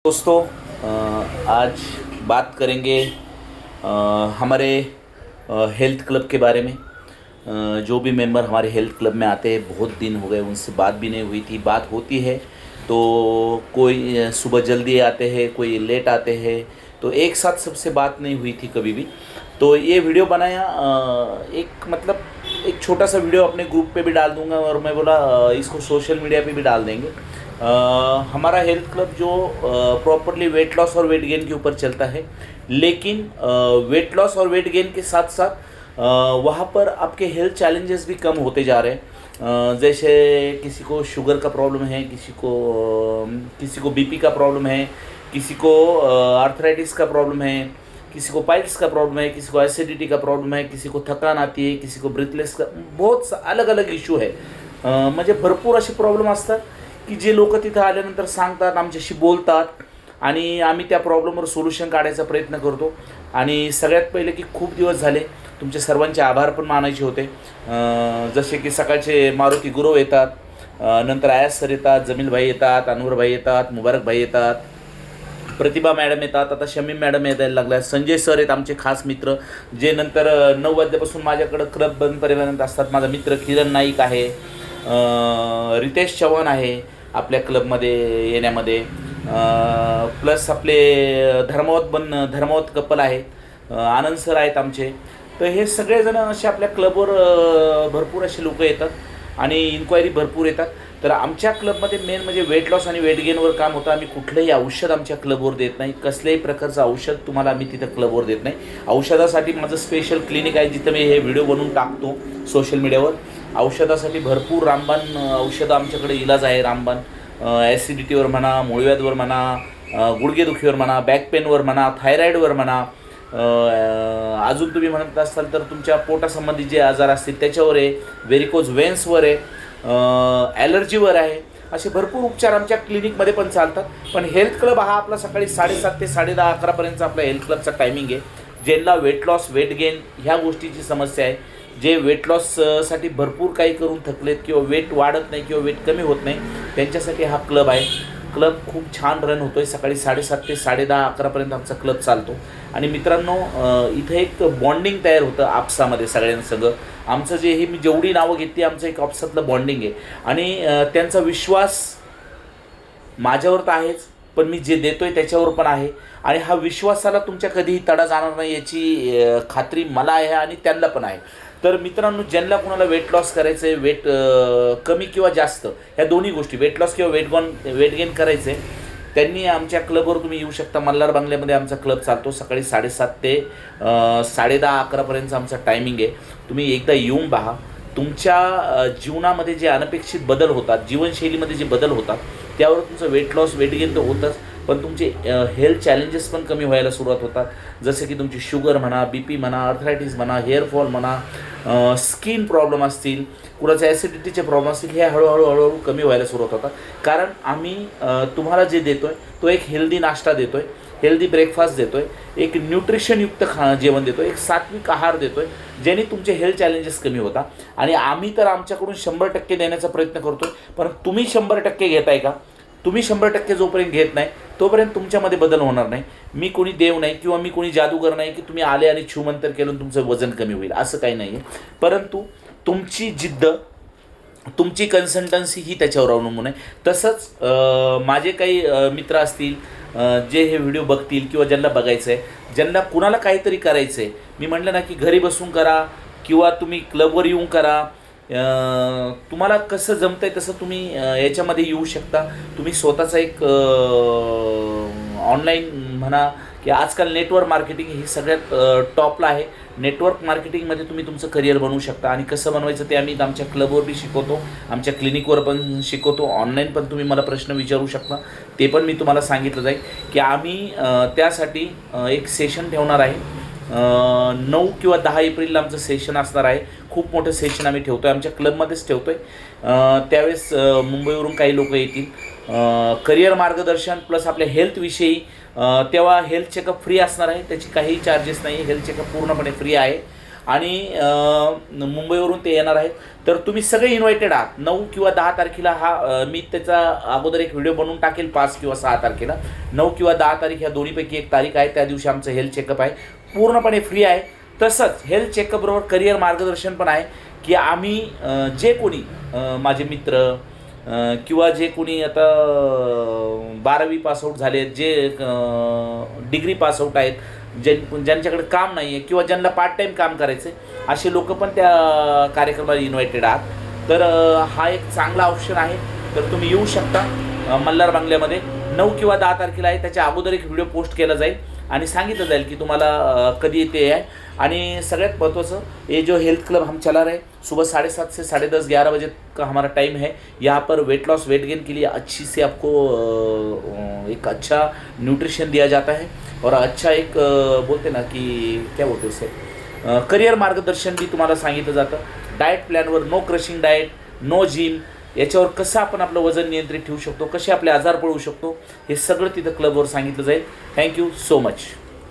दोस्तों, आज बात करेंगे हमारे हेल्थ क्लब के बारे में। जो भी मेंबर हमारे हेल्थ क्लब में आते हैं, बहुत दिन हो गए उनसे बात भी नहीं हुई थी। बात होती है तो कोई सुबह जल्दी आते हैं, कोई लेट आते हैं, तो एक साथ सबसे बात नहीं हुई थी कभी भी। तो ये वीडियो बनाया, एक छोटा सा वीडियो अपने ग्रुप पे भी डाल दूंगा और मैं बोला इसको सोशल मीडिया पे भी डाल देंगे। हमारा हेल्थ क्लब जो प्रॉपरली वेट लॉस और वेट गेन के ऊपर चलता है, लेकिन वेट लॉस और वेट गेन के साथ साथ वहाँ पर आपके हेल्थ चैलेंजेस भी कम होते जा रहे हैं। जैसे किसी को शुगर का प्रॉब्लम है, किसी को बीपी का प्रॉब्लम है, किसी को आर्थराइटिस का प्रॉब्लम है, किसी को पाइल्स का प्रॉब्लम है, किसी को एसिडिटी का प्रॉब्लम है, किसी को थकान आती है, किसी को ब्रीथलेस का, बहुत अलग अलग इश्यू है। म्हणजे भरपूर असे प्रॉब्लेम असतात की जे लोक तिथं आल्यानंतर सांगतात, आमच्याशी बोलतात आणि आम्ही त्या प्रॉब्लेमवर सोल्युशन काढायचा प्रयत्न करतो। आणि सगळ्यात पहिले की खूप दिवस झाले तुमचे सर्वांचे आभार पण मानायचे होते। जसे की सकाळचे मारुती गुरव येतात, नंतर आयास सर येतात, जमील भाई येतात, अनवर भाई येतात, मुबारक भाई येतात, प्रतिभा मॅडम येतात, आता शमीम मॅडम यायला लागल्या, संजय सर आहेत आमचे खास मित्र, जे नंतर 9 वाजल्यापासून माझ्याकडं क्लब बंदपर्यंत असतात। माझा मित्र किरण नाईक आहे, रितेश चव्हाण आहे आपल्या क्लबमध्ये येण्यामध्ये, प्लस आपले धर्मावत कपल आहेत, आनंद सर आहेत आमचे। तर हे सगळेजण असे आपल्या क्लबवर भरपूर असे लोक येतात आणि इन्क्वायरी भरपूर येतात। तर आमच्या क्लबमध्ये मेन म्हणजे वेट लॉस आणि वेट गेनवर काम होतं। आम्ही कुठलंही औषध आमच्या क्लबवर देत नाही, कसल्याही प्रकारचं औषध तुम्हाला आम्ही तिथं क्लबवर देत नाही। औषधासाठी माझं स्पेशल क्लिनिक आहे, जिथं मी हे व्हिडिओ बनवून टाकतो सोशल मीडियावर। औषधासाठी भरपूर रामबाण औषधं आमच्याकडे इलाज आहे। रामबाण ॲसिडिटीवर म्हणा, मूळव्याधीवर म्हणा, गुडघेदुखीवर म्हणा, बॅक पेनवर म्हणा, थायरॉईडवर म्हणा, अजून तुम्ही म्हणत असाल तर तुमच्या पोटासंबंधी जे आजार असतील त्याच्यावर आहे, व्हेरिकोज वेन्सवर आहे, ॲलर्जीवर आहे। असे भरपूर उपचार आमच्या क्लिनिकमध्ये पण चालतात। पण हेल्थ क्लब हा आपला सकाळी 7:30 ते 10:30 11पर्यंत आपला हेल्थ क्लबचा टायमिंग आहे। ज्यांना वेट लॉस वेट गेन ह्या गोष्टीची समस्या आहे, जे वेट लॉससाठी भरपूर काही करून थकलेत किंवा वेट वाढत नाही किंवा वेट कमी होत नाही, त्यांच्यासाठी हा क्लब आहे। क्लब खूप छान रन होतो आहे। सकाळी 7:30 ते 10:30 11पर्यंत आमचा क्लब चालतो। आणि मित्रांनो, इथं एक बॉन्डिंग तयार होतं आपसामध्ये सगळ्यांसंग। आमचं जे हे मी जेवढी नावं घेतली, आमचं एक आपसातलं बॉन्डिंग आहे आणि त्यांचा विश्वास माझ्यावर तर आहेच, पण मी जे देतो आहे त्याच्यावर पण आहे। आणि हा विश्वासाला तुमच्या कधीही तडा जाणार नाही याची खात्री मला आहे आणि त्यांना पण आहे। तर मित्रांनो, ज्यांना कोणाला वेट लॉस करायचं आहे, वेट कमी किंवा जास्त ह्या दोन्ही गोष्टी, वेट लॉस किंवा वेट गेन करायचं आहे, त्यांनी आमच्या क्लबवर तुम्ही येऊ शकता। मल्हार बंगल्यामध्ये आमचा क्लब चालतो। सकाळी 7:30 ते 10:30 11पर्यंत आमचा टायमिंग आहे। तुम्ही एकदा येऊन पहा। तुमच्या जीवनामध्ये जे अनपेक्षित बदल होतात, जीवनशैलीमध्ये जे बदल होतात, त्यावर तुमचं वेट लॉस वेट गेन तर होतंच, पण तुमचे हेल्थ चॅलेंजेस पण कमी व्हायला सुरुवात होतात। जसं की तुमची शुगर म्हणा, बीपी म्हणा, आर्थरायटिस म्हणा, हेअरफॉल म्हणा, स्किन प्रॉब्लेम असतील, कुणाचे ॲसिडिटीचे प्रॉब्लेम असतील, हे हळूहळू कमी व्हायला सुरुवात होतात। कारण आम्ही तुम्हाला जे देतो आहे तो एक हेल्दी नाश्ता देतो आहे, हेल्दी ब्रेकफास्ट देतो आहे, एक न्यूट्रिशनयुक्त जेवण देतो आहे, एक सात्विक आहार देतो आहे, ज्याने तुमचे हेल्थ चॅलेंजेस कमी होतात। आणि आम्ही तर आमच्याकडून 100% देण्याचा प्रयत्न करतो आहे, पण तुम्ही 100% घेताय का? तुम्ही 100% जोपर्यंत घेत नाही तोपर्यंत तुमच्यामध्ये बदल होणार नाही। मी कोणी देव नाही किंवा मी कोणी जादूगर नाही की तुम्ही आले आणि छूमंतर केलं तुमचं वजन कमी होईल, असं काही नाही आहे। परंतु तुमची जिद्द, तुमची कन्सल्टन्सी ही त्याच्यावर अवलंबून आहे। तसंच माझे काही मित्र असतील जे हे व्हिडिओ बघतील किंवा ज्यांना बघायचं आहे, ज्यांना कुणाला काहीतरी करायचं आहे, मी म्हटलं ना की घरी बसून करा किंवा तुम्ही क्लबवर येऊन करा, तुम्हाला कसं जमतं आहे तसं तुम्ही याच्यामध्ये येऊ शकता। तुम्ही स्वतःचा एक ऑनलाईन म्हणा की आजकाल नेटवर्क मार्केटिंग ही सगळ्यात टॉपला आहे। नेटवर्क मार्केटिंगमध्ये तुम्ही तुमचं करिअर बनवू शकता आणि कसं बनवायचं ते आम्ही आमच्या क्लबवर बी शिकवतो, आमच्या क्लिनिकवर पण शिकवतो, ऑनलाईन पण तुम्ही मला प्रश्न विचारू शकता, ते पण मी तुम्हाला सांगितलं जाईल की आम्ही त्यासाठी एक सेशन ठेवणार आहे। 9 किंवा 10 एप्रिलला आमचं सेशन असणार आहे। खूप मोठं सेशन आम्ही ठेवतो आहे, आमच्या क्लबमध्येच ठेवतो आहे। त्यावेळेस मुंबईवरून काही लोक येतील, करिअर मार्गदर्शन प्लस आपल्या हेल्थविषयी। तेव्हा हेल्थ चेकअप फ्री असणार आहे, त्याची काही चार्जेस नाही, हेल्थ चेकअप पूर्णपणे फ्री आहे। आणि मुंबईवरून ते येणार आहेत. तर तुम्ही सगळे इन्व्हायटेड आहात. 9 किंवा 10 तारखेला मी त्याचा अगोदर एक व्हिडिओ बनवून टाकेल. 5 किंवा 6 तारखेला, 9 किंवा 10 तारीख ह्या दोन्हीपैकी एक तारीख आहे. त्या दिवशी आमचं हेल्थ चेकअप आहे, पूर्णपणे फ्री आहे. तसंच हेल्थ चेकअपबरोबर करिअर मार्गदर्शन पण आहे, की आम्ही जे कोणी माझे मित्र किंवा जे कोणी आता 12वी पासआउट झाले, जे डिग्री पासआउट आहेत, ज्यांच्याकडे काम नाही आहे किंवा ज्यांना पार्ट टाईम काम करायचं आहे, असे लोक पण त्या कार्यक्रमाला इन्व्हायटेड आहात. तर हा एक चांगला ऑप्शन आहे. तर तुम्ही येऊ शकता मल्हार बंगल्यामध्ये. 9 किंवा 10 तारखेला आहे. त्याच्या अगोदर एक व्हिडिओ पोस्ट केला जाईल आणि सांगितलं जाईल की तुम्हाला कधी येते आहे. आणि सगळ्यात महत्त्वाचं, ये जो हेल्थ क्लब हम चला रहे, सुबह 7:30 से 10:30 11 बजे का हमारा टाइम है. यहाँ पर वेट लॉस वेट गेन के लिए अच्छी से आपको एक अच्छा न्यूट्रिशन दिया जाता है और अच्छा एक बोलते ना की क्या बोलते उसे करिअर मार्गदर्शन भी तुम्हाला सांगितलं जातं. डाएट प्लॅनवर, no crushing diet, no gym, याच्यावर कसं आपण आपलं वजन नियंत्रित ठेवू शकतो, कसे आपले आजार पळवू शकतो, हे सगळं तिथं क्लबवर सांगितलं जाईल. Thank you so much.